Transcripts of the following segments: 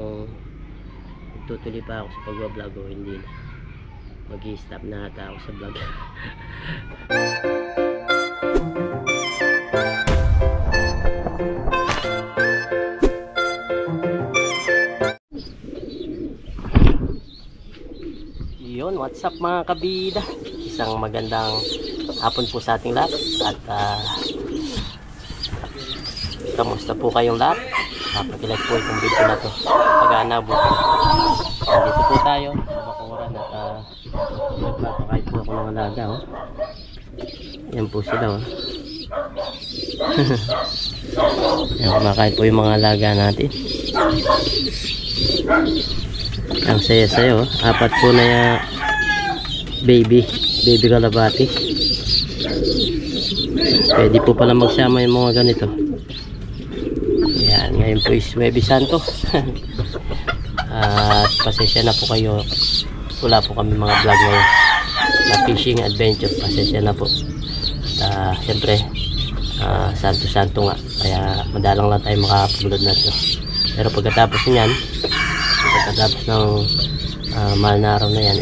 kung tutuloy pa ako sa pag-vlog o hindi na. Mag-i-stop na ata ako sa vlog. Yun, what's up mga kabida? Isang magandang hapon po sa ating lahat. At kamusta po kayong lahat? Napakilike po itong video na to. Pag-aanabot. Dito po tayo sa bakuran at nagpapakain po ako ng alaga. Oh. Yan po sila. Oh. Yan, kumakain po yung mga alaga natin. Ang saya-saya. Oh. Apat po na yung baby kalabati. Pwede po pala magsama yung mga ganito. Yan, ngayon po is Huwebes Santo. At pasensya na po kayo, wala po kami mga vlog ngayon na fishing adventure. Pasensya na po. At siyempre santo nga, kaya madalang lang tayo makapulod na ito. Pero pagkatapos niyan, pagkatapos ng mahal na araw na yan,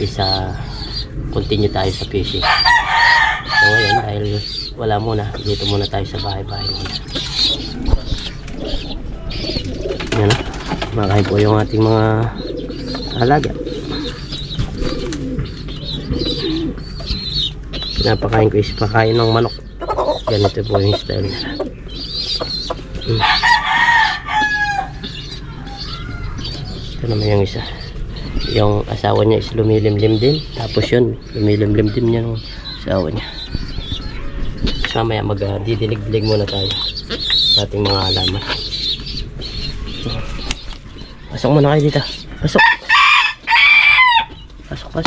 continue tayo sa fishing. So ngayon, dahil wala muna, dito muna tayo sa bahay-bahay muna. Yan, makain po yung ating mga alaga. Pinapakain ko is pakain ng manok. Ganito po yung style nila. Ito naman yung isa. Yung asawa niya is lumilimlim din. Tapos yun, lumilimlim din niya ng asawa niya. So mamaya magdidilig-dilig muna tayo sa ating mga halaman. Pasok muna kayo dito. Pasok. Pasok.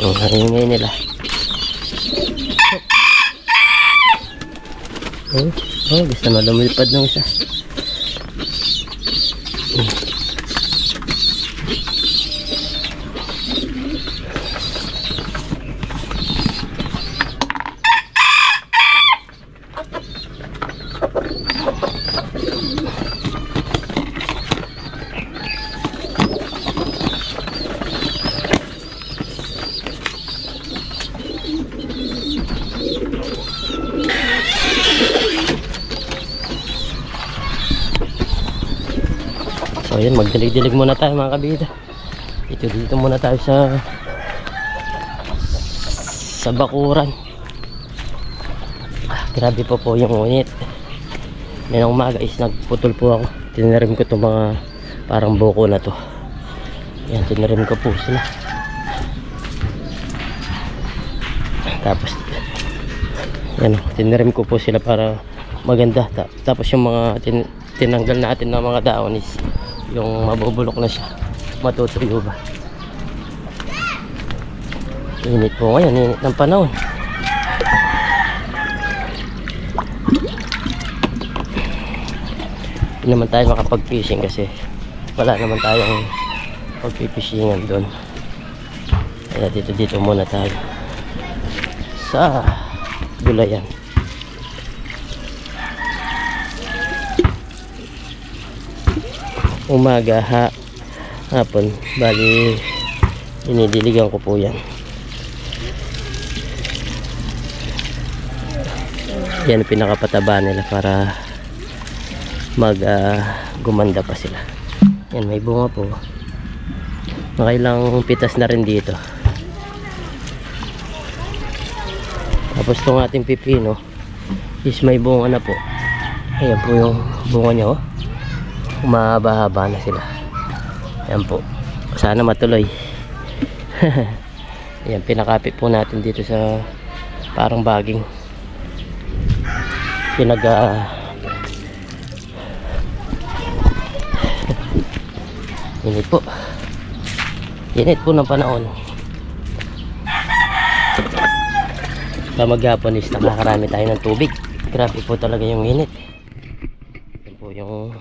Oh, haringay nila. Oh, gusto na lumilipad ng isa. So yun, magdilig-dilig muna tayo mga kabida. Dito muna tayo sa bakuran. Grabe po yung unit. Ngayon umaga is nagputol po ako. Tinarim ko itong mga parang buko na to. Yan, tinarim ko po sila. Tapos yan, tinarim ko po sila para maganda. Tapos yung mga tinanggal natin ng mga daon is yung mabubulok na siya, matutuyo ba. Init po ngayon, init ng panahon. Hindi naman tayo makapag-fishing kasi wala naman tayong pagpipishing doon. Kaya dito muna tayo sa gulayan. Umaga, hapon, bali dinidiligan ko po yan. Yan pinakapataba nila para gumanda pa sila. Yan, may bunga po. Nakailang pitas na rin dito. Tapos itong ating pipino is may bunga na po. Ayan po yung bunga niya, oh. Mahaba-haba na sila. Ayan po, sana matuloy. Ayan, pinakapit po natin dito sa parang baging init po ng panahon. Sa maghapon is nakakarami tayo ng tubig. Grabe po talaga yung init. Yan po yung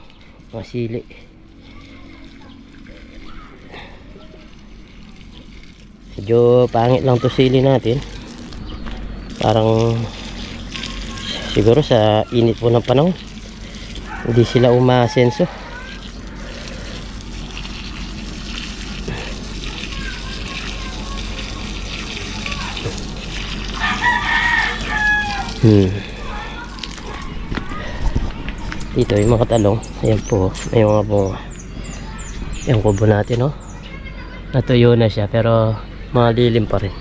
masili. Medyo pangit lang to sili natin. Parang siguro sa init po ng panahon hindi sila umasenso. Dito yung mga talong, ayan po, may mga bunga. Yung kubo natin, no? Natuyo na siya pero mga lilim pa rin.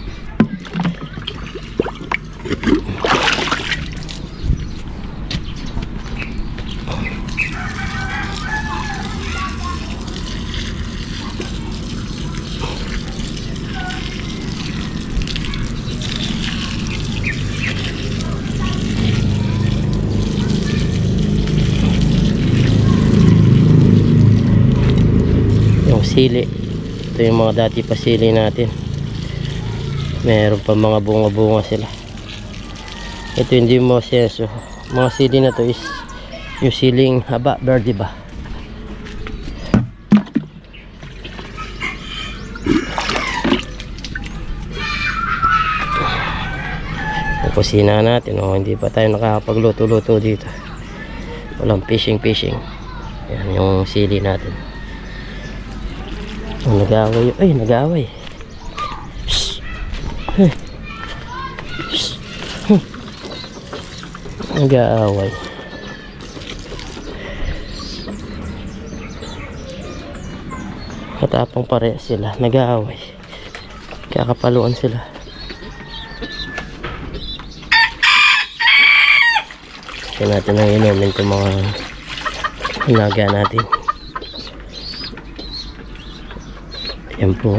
Sili, ito yung mga dati pa sili natin, meron pa mga bunga-bunga sila. Ito hindi mo senso, mga sili na to is yung siling haba verde ba. Ang kusina natin, oh, hindi pa tayo nakakapagluto-luto dito, walang fishing. Yan yung sili natin. Oh, nag-aaway. Ay, nag-aaway. Nag-aaway. Katapang pare sila. Nag-aaway. Kakapaluan sila. Kaya natin ang inumin itong mga hinaga natin. Yan po.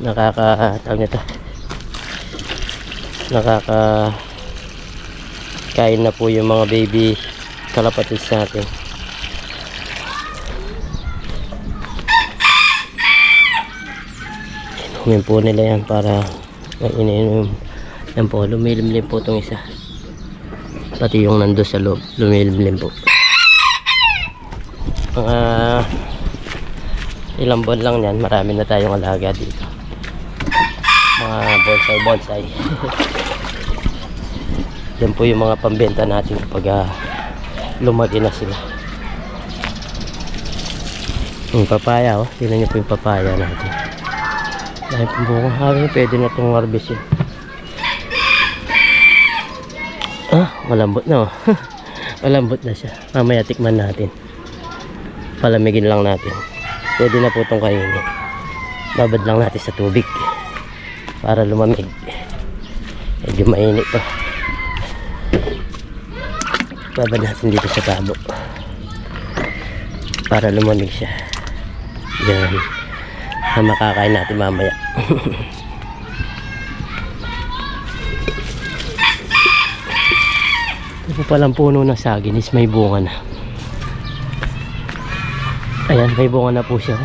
Tawag nito, kain na po yung mga baby kalapatis natin. Inumin po nila yan para iniinom. Yan po, lumilimlim po itong isa. Pati yung nando sa loob, lumilimlim po. Mga ilang buwan lang yan, marami na tayong alaga dito, mga bonsai. Yan po yung mga pambenta natin kapag lumaki na sila. Yung papaya, oh, tingnan nyo po yung papaya natin. Dahil po bunga, pwede na itong harvestin. Malambot na, oh. Malambot na siya, mamaya tikman natin. Palamigin lang natin. Pwede na po itong kainin. Babad lang natin sa tubig para lumamig. Medyo mainit to. Babad natin dito sa tabo para lumamig siya. Yan. Makakain natin mamaya. Ito po palang puno ng saging is may bunga na. Ayan, may bunga na po siya.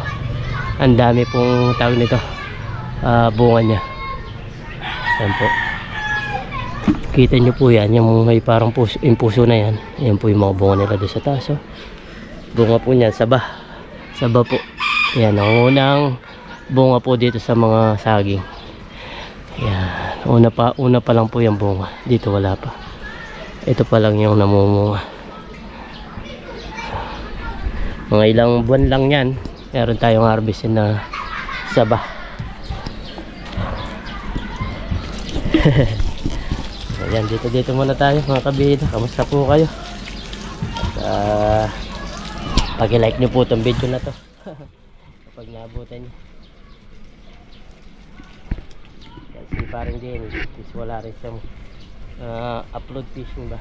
Ang dami pong tawag nito, bunga niya. Ayan po. Kita nyo po yan, yung may parang puso, yung puso na yan. Ayan po yung mga bunga nila doon sa taas. Bunga po niyan, saba po. Ayan, ang unang bunga po dito sa mga saging. Ayan, una pa lang po yung bunga. Dito wala pa. Ito pa lang yung namumunga. Mga ilang buwan lang yan, meron tayong harvestin na saba. Ayan, dito muna tayo mga kabida. Kamusta po kayo? Pag-like nyo po itong video na to kapag naabutan nyo. Kasi parang din wala rin siyang upload fishing ba.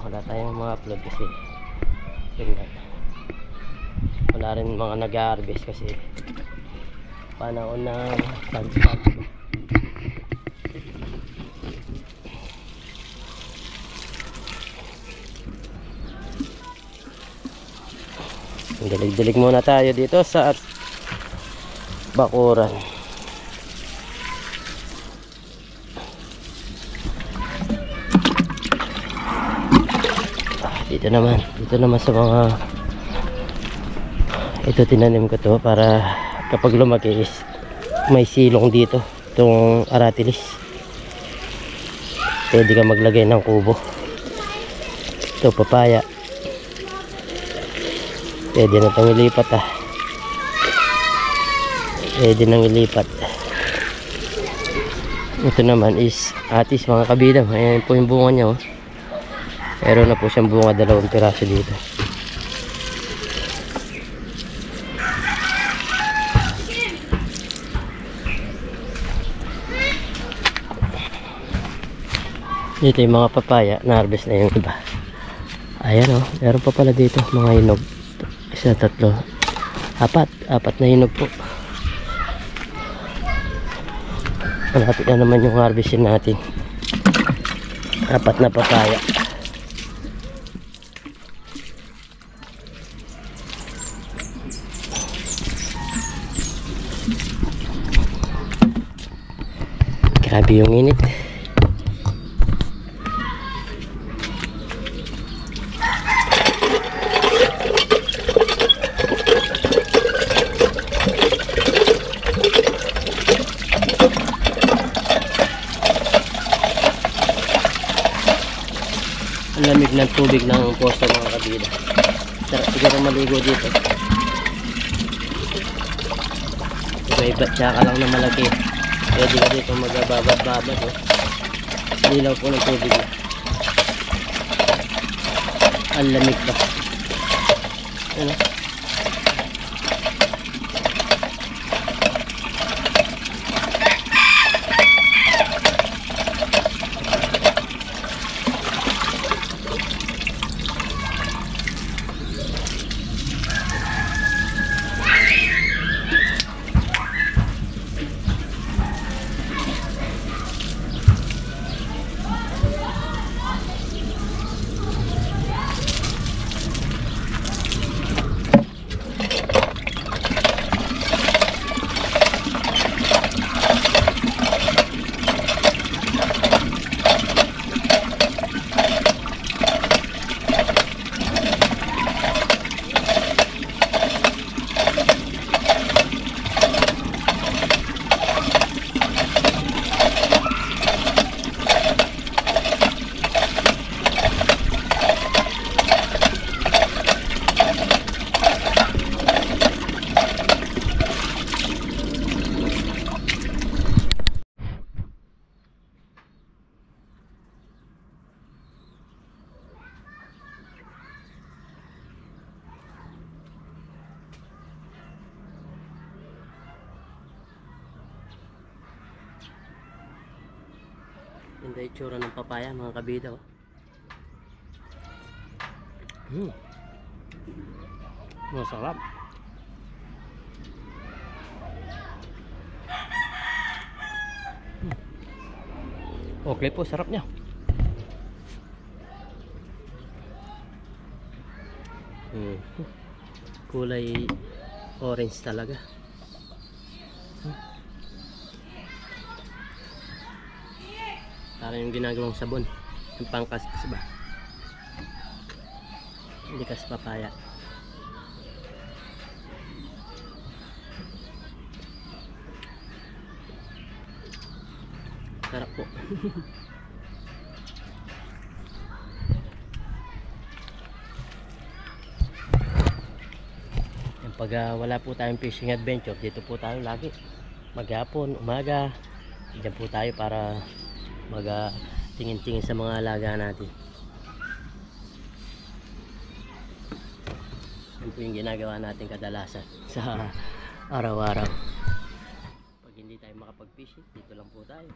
Wala tayong mga upload kasi wala rin mga nag-harvest kasi panahon na santo. Dilig-dilig muna tayo dito sa bakuran. Dito naman sa mga ito, tinanim ko to para kapag lumaki is may silong dito, itong aratilis. Pwede ka maglagay ng kubo. Ito, papaya. Pwede na itong ilipat Pwede nang ilipat. Ito naman is atis, mga kabidang. Ayan po yung bunga niya, oh. Meron na po siyang bunga, 2 piraso dito. Dito yung mga papaya, na-harvest na yung iba. Ayan, oh, meron pa pala dito mga hinog. 1, 2, 4 na hinog po. Malapit na naman yung harvestin natin. 4 na papaya. Grabe yung init. Ang lamig ng tubig ng poso, mga kabida. Sarap siguro maligo dito. May batsaka lang na malaki. Pwede ka dito magbabad-babad, oh. Lilaw po ng tubig. Ang lamig pa. Ano? Ganda yung tsura ng papaya, mga kabida, oh. Masarap. Okay po, sarap niya. Kulay orange talaga. Parang yung ginagawang sabon, yung pangkaskas ba? Hindi kas papaya. Sarap po. Pag wala po tayong fishing adventure, dito po tayo lagi. Maghapon, umaga, diyan po tayo para tingin-tingin sa mga alaga natin. Yan po yung ginagawa natin kadalasan sa araw-araw. Pag hindi tayo makapag-fishing, dito lang po tayo.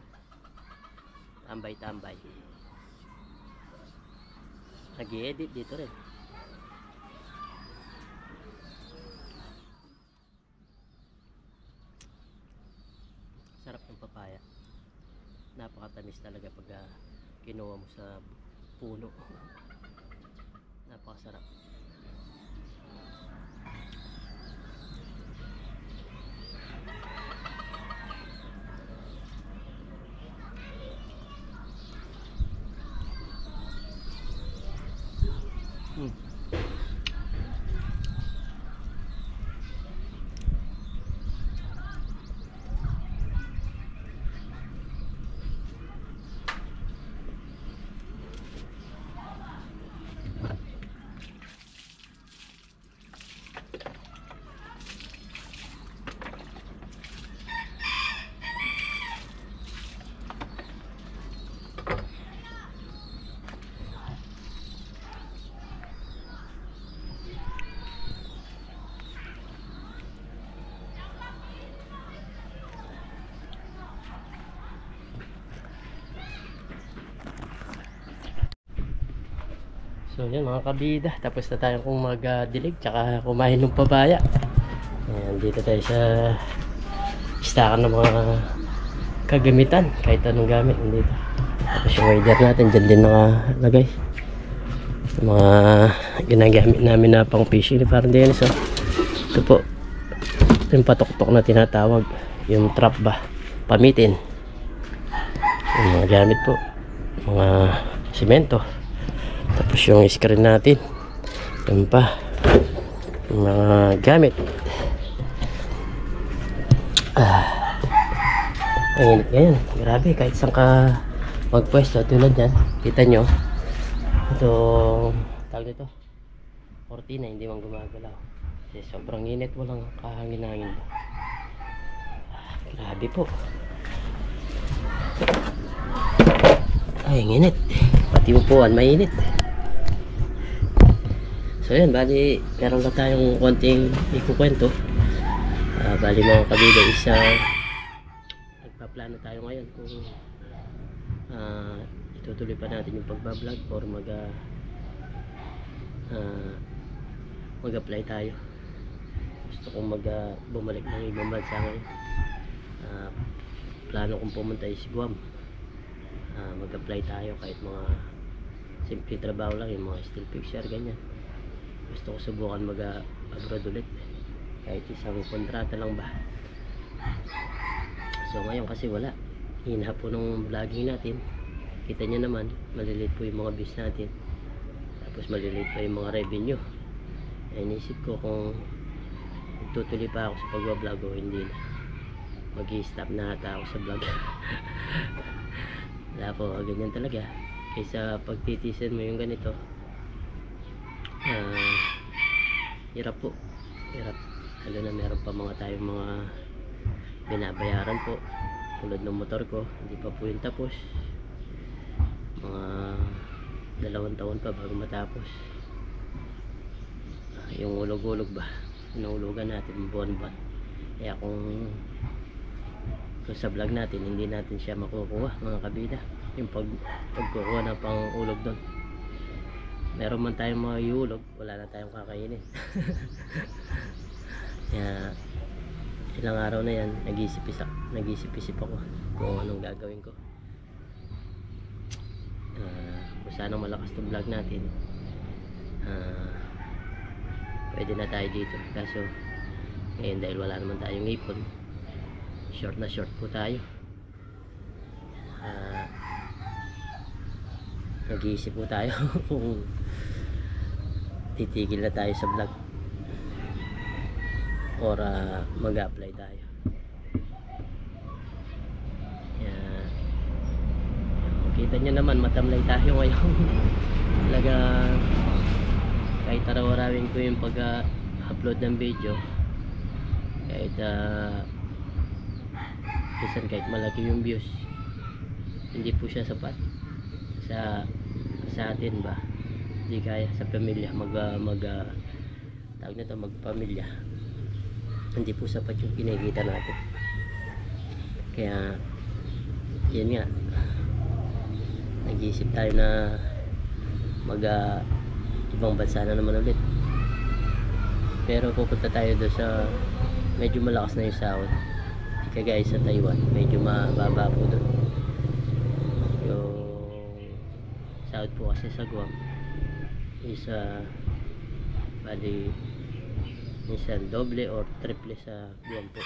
Tambay-tambay. Nag-i-edit dito rin. Sarap ng papaya. Napakatamis talaga pag kinuha mo sa puno. Napakasarap. So yan mga kabida, tapos na tayo kung mag-dilig tsaka kumain ng papaya. Ayan, dito tayo sa istakan ng mga kagamitan, kahit anong gamit dito. Tapos yung wader natin dyan din nakalagay, mga ginagamit namin na pang fishing. Parang din so, ito po yung patok-tok na tinatawag, yung trap ba, pamitin. Yung mga gamit po, mga simento. Tapos yung screen natin, yun pa, yung mga gamit. Ang init ngayon, grabe, kahit saan ka magpwesto tulad yan, kita nyo itong tawag dito, cortina hindi man gumagalaw kasi sobrang init, walang kahangin-hangin. Grabe po, ay ang init, pati upuan mainit. So yan, bali meron na tayong konting ikukwento. Bali mga kabida, nagpaplano tayo ngayon kung itutuloy pa natin yung pagbablog or mag-apply tayo. Gusto kong bumalik ng ibang bansa ngayon. Plano kong pumunta is Guam. Mag-apply tayo kahit mga simple trabaho lang, yung mga still picture ganyan. Gusto ko subukan mag-abroad ulit, kahit isang kontrata lang ba. So ngayon kasi wala, hina po nung vlogging natin, kita nyo naman maliliit po yung mga views natin, tapos maliliit pa yung mga revenue. Inisip ko kung tutuloy pa ako sa pag-vlog o hindi na, mag-i-stop na ata ako sa vlog. Wala po, ganyan talaga, kaysa pagtitisan mo yung ganito. Hirap po, hirap, lalo na meron pa tayong mga binabayaran po, tulad ng motor ko, hindi pa po yung tapos, mga 2 taon pa bago matapos. Yung ulog-ulog ba, inuulugan natin buwan-buwan, kaya kung sa vlog natin hindi natin siya makukuha mga kabida, yung pagkukuha ng pang ulog doon. Meron man tayong mga iulog, wala na tayong kakainin. Kaya ilang araw na yan, nag-isip-isip ako kung anong gagawin ko. Kung sanang malakas itong vlog natin, pwede na tayo dito. Kaso ngayon, dahil wala naman tayong ipon, short na short po tayo. Nag-iisip po tayo kung titigil na tayo sa vlog or mag-apply tayo. Kita nyo naman, matamlay tayo ngayon. Talaga, kahit araw-arawin ko yung pag-upload ng video, kahit minsan kahit malaki yung views, hindi po siya sapat sa atin ba, hindi kaya sa pamilya tawag na to, magpamilya, hindi po sapat yung kinikita natin. Kaya yun nga, nag-iisip tayo na ibang bansa na naman ulit, pero pupunta tayo doon sa medyo malakas na yung sahod, kagaya sa Taiwan, medyo mababa po doon yung sahod po. Kasi sa Guam is bali minsan doble or triple sa Guam po,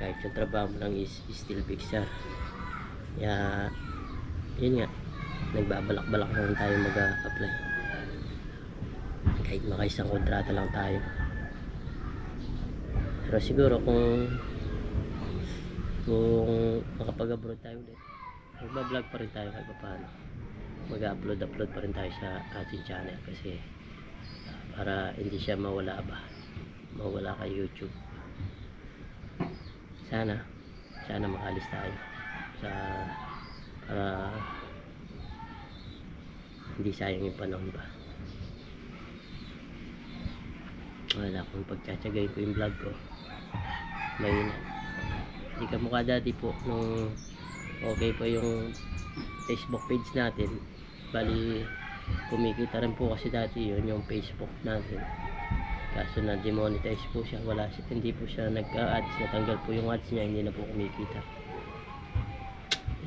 kahit yung trabaho mo lang is still fixer. Kaya yun nga, nagbabalak-balak naman tayo mag-apply. kahit makaisang kontrata lang tayo. Pero siguro kung makapag-abroad tayo ulit, magbablog pa rin tayo kahit paano. Mag-upload pa rin tayo sa ating channel kasi para hindi siya mawala kay YouTube. Sana makalis tayo para hindi sayang yung panahon ba. Wala akong pagtsatsagayin ko yung vlog ko, mahina. Hindi ka mukha dati po nung okay pa yung Facebook page natin. Bali kumikita rin po kasi dati yun yung Facebook natin, kaso na demonetize po siya. Hindi po siya nagka-ads, natanggal po yung ads niya, hindi na po kumikita.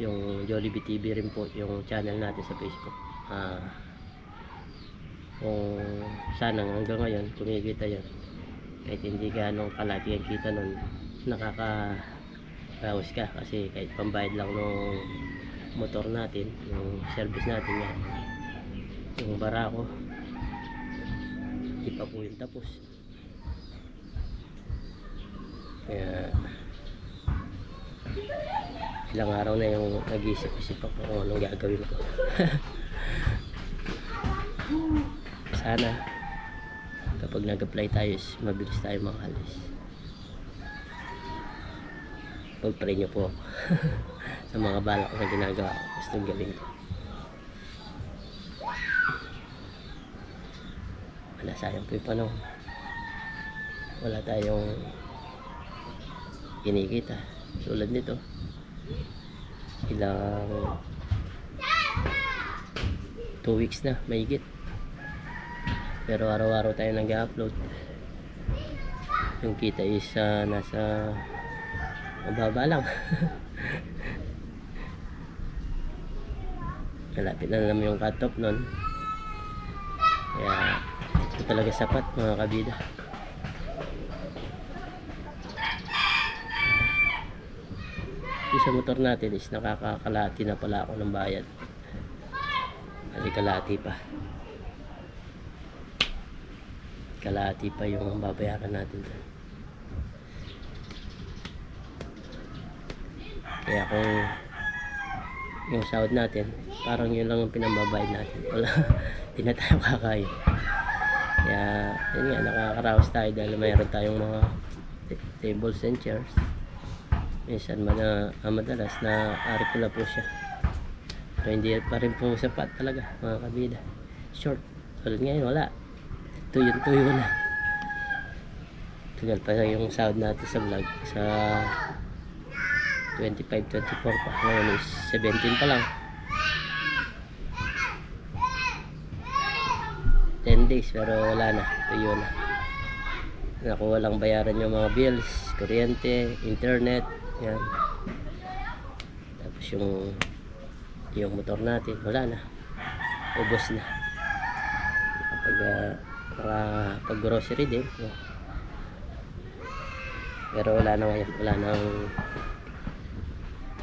Yung Jollibee TV rin po yung channel natin sa Facebook. Kung sana hanggang ngayon kumikita yun, kahit hindi ganong kalaki ang kita nun, nakaka-raos ka kasi kahit pambayad lang ng motor natin, yung service natin yan, yung barako, di pa po yung tapos. Kaya ilang araw na yung nag-isip-isip ako kung anong gagawin ko. Sana kapag nag-apply tayo mabilis tayo makalis. Pag-pray nyo po ako sa mga balak na ginagawa ko, gustong gawin ko. Wala, sayang po yung panahon, wala tayong kinikita. Tulad nito, ilang 2 weeks na mahigit, pero araw-araw tayo nag-upload. Yung kita is nasa mababa lang. Malapit na naman yung cut-off nun, kaya ito talaga sapat mga kabida. Sa motor natin is nakakakalati na pala ako ng bayad. Kalati pa. Kalati pa yung babayaran natin. Kaya kung yung sahod natin, parang yun lang ang pinambabayad natin. Wala, hindi na tayo kakain. Kaya yun nga, nakakaraos tayo dahil mayroon tayong mga tables and chairs. Minsan madalas na ari ko na po siya, pero hindi pa rin po sapat talaga mga kabida. Short, tulad ngayon wala, tuyo na. Tagal pa yung sahod natin sa vlog, sa 25-24 pa, ngayon is 17 pa lang. 10 days pero wala na, tuyo na. Naku, walang bayaran yung mga bills, kuryente, internet, yan. Tapos yung motor natin wala na, ubos na. Pag grocery din, pero wala na ngayon, wala nang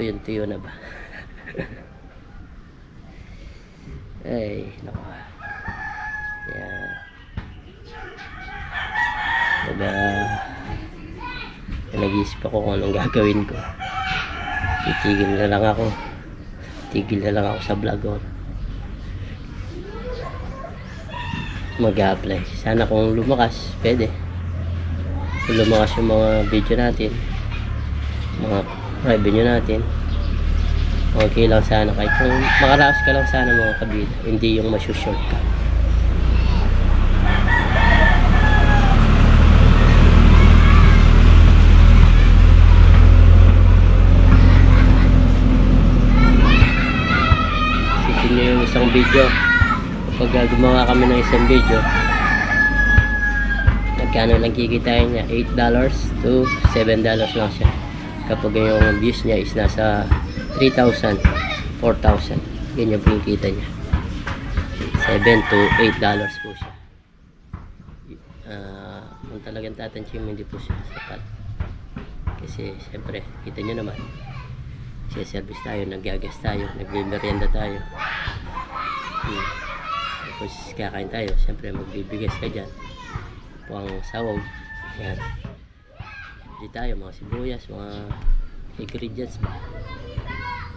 tuyo na ba. Ay naku, yeah. Nag-iisip ako kung anong gagawin ko. Tigil na lang ako sa vlog ko. Mag-apply. Sana kung lumakas, pwede. Kung lumakas yung mga video natin, mga revenue natin, okay lang sana. Kahit kung makaraos ka lang sana mga kabida, hindi yung masyushort ka. Isang video, kapag gumawa kami ng isang video, nagkano lang kikitain niya, $8 to $7 lang siya. Kapag yung views niya is nasa 3,000, 4,000, ganyan po yung kita niya. $7 to $8 po siya. Kung talagang tatansya mo, hindi po siya sapat. Kasi siyempre kita nyo naman, siya service tayo, naggagas tayo, nagbe-merienda tayo. Tapos kakain tayo, siyempre magbibigas ka dyan. Pang sawog. Yan. Hindi tayo, mga sibuyas, mga ingredients ba.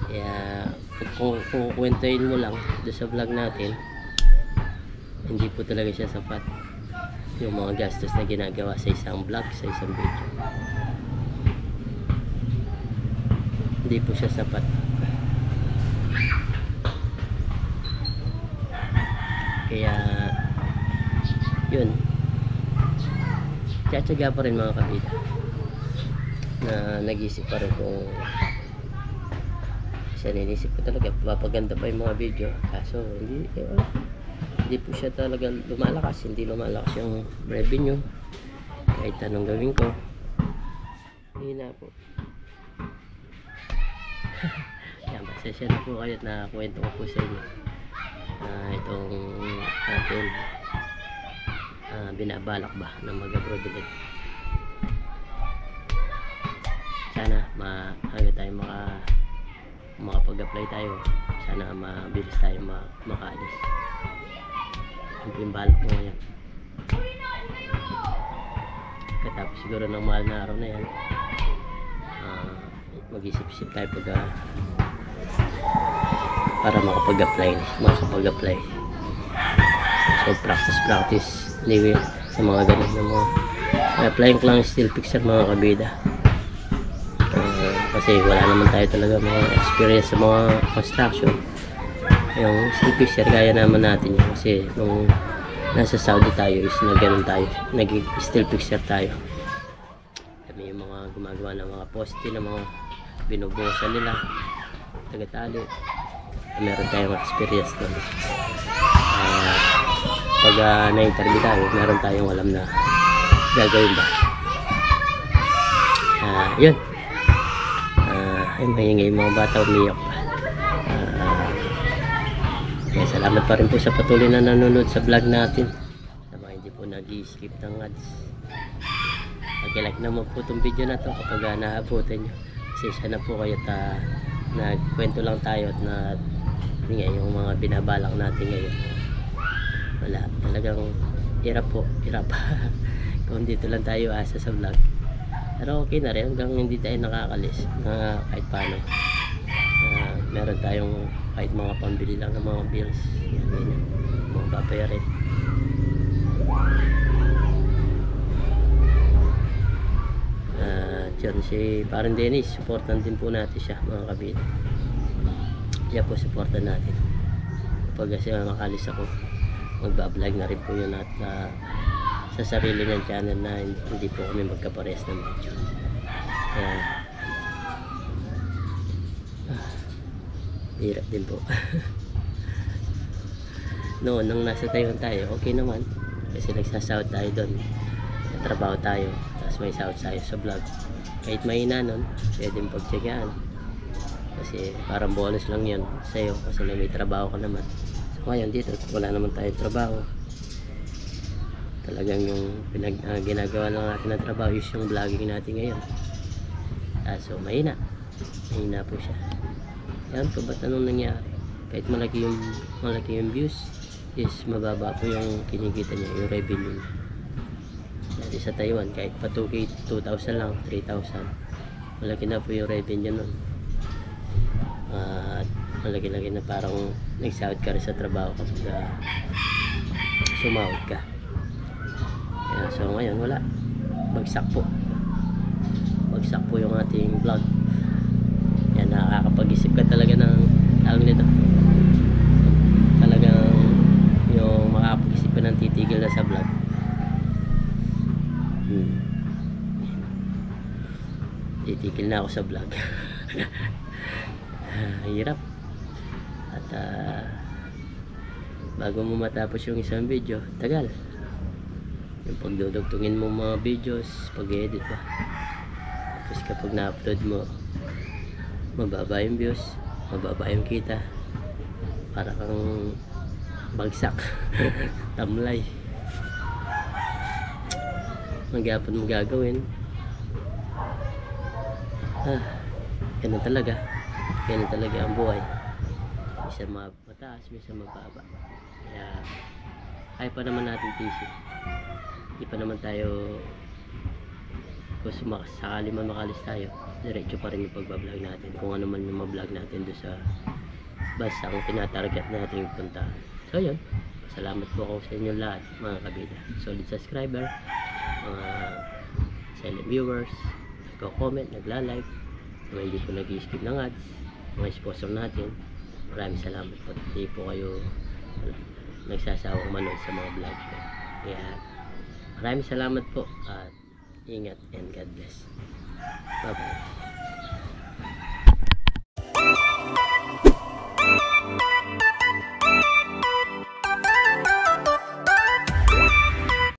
Kaya kung kukwentuhin mo lang doon sa vlog natin, hindi po talaga siya sapat yung mga gastos na ginagawa sa isang vlog, sa isang video. Hindi po siya sapat. Kaya yun, tsatsaga pa rin mga kabida na nag-isip pa rin kung siya, ninisip ko talaga papaganda pa yung mga video, kaso hindi po siya talaga lumalakas. Hindi lumalakas yung revenue kahit anong gawin ko. Hina po. Yan, pasensya na po kayo at nakakwento ko po sa inyo itong atin binabalak ba na mag-abroad ulit. Sana maaga tayo makapag-apply tayo. Sana mabilis tayo makaalis. Yung balak mo ngayon. Katapos siguro ng mahal na araw na yan, mag-isip-isip tayo para makapag-apply. So practice anyway sa mga ganun na mga applying ko lang steel fixer mga kabida. Kasi wala naman tayo talaga mga experience sa mga construction. Yung steel fixer kaya naman natin yun kasi nung nasa Saudi tayo is naging steel fixer tayo. Kami yung mga gumagawa ng mga poste na mga binubuhusan nila, tagatali. Meron tayong experience doon. Pag na-interview tayo, meron tayong alam na gagawin ba. Yun. Ay maingay yung mga bata, umiyak pa. Salamat pa rin po sa patuloy na nanonood sa vlog natin. Sa mga hindi po nag-i-skip ng ads. Pag-like naman po itong video na to kapag naabutan nyo. Kasi siya na po kayo nagkwento lang tayo at yung mga binabalak natin ngayon. Wala, talagang hirap kung dito lang tayo asa sa vlog. Pero okay na rin hanggang hindi tayo nakakalis na kahit paano meron tayong kahit mga pambili lang ng mga bills, yan, mga babayarin. Diyan si parang Dennis, supportan din po natin siya mga kabida. Siya po supportan natin. Kapag kasi makalis ako, magbablog na rin po yun at sa sarili ng channel na hindi po kami magkapares ng video. Hirap din po. Noon nung nasa Taiwan tayo, okay naman kasi nagsasahod tayo doon, trabaho tayo, tapos may sahod tayo sa vlog. Kahit mahina nun, pwedeng pagtsagaan kasi parang bonus lang yun sa'yo kasi may trabaho ka naman. So ngayon dito wala naman tayong trabaho, talagang yung ginagawa lang natin ng trabaho is yung vlogging natin ngayon. So mahina po siya. Yan po, ba't anong nangyari? Kahit malaki yung views is mababa po yung kinikita niya, yung revenue niya. Dati sa Taiwan kahit pa 2,000 lang, 3,000, malaki na po yung revenue nun. At malaki-laki na parang nagsahod ka rin sa trabaho kapag sumahod ka. So ngayon wala, bagsak po yung ating vlog. Yan, nakakapag-isip ka talaga ng tawag nito, talagang yung makakapag-isip ka ng titigil na sa vlog. Titigil na ako sa vlog. Hirap. At bago mo matapos yung isang video, tagal yung pagdudugtungin mo mga videos, pag-edit ba. Tapos kapag na-upload mo, mababa yung views, mababa yung kita, para kang bagsak. Tamlay. Magyapon mo gagawin. Ganun talaga ang buhay. Minsan mataas, minsan mababa. Kaya kaya pa naman natin tisi. Hindi pa naman tayo, kung sakali man makalis tayo, diretso pa rin yung pagbablog natin. Kung ano man yung mablog natin doon sa bansang tinatarget natin yung puntahan. So yun, salamat po ako sa inyo lahat mga kabida. Solid subscriber, mga silent viewers, nagko-comment, nagla-like, mga hindi po nag-skip ng ads, mga sponsor natin. Maraming salamat po. Hindi po kayo nagsasawang manood sa mga vlog ko. Kaya maraming salamat po at ingat and God bless. Bye bye.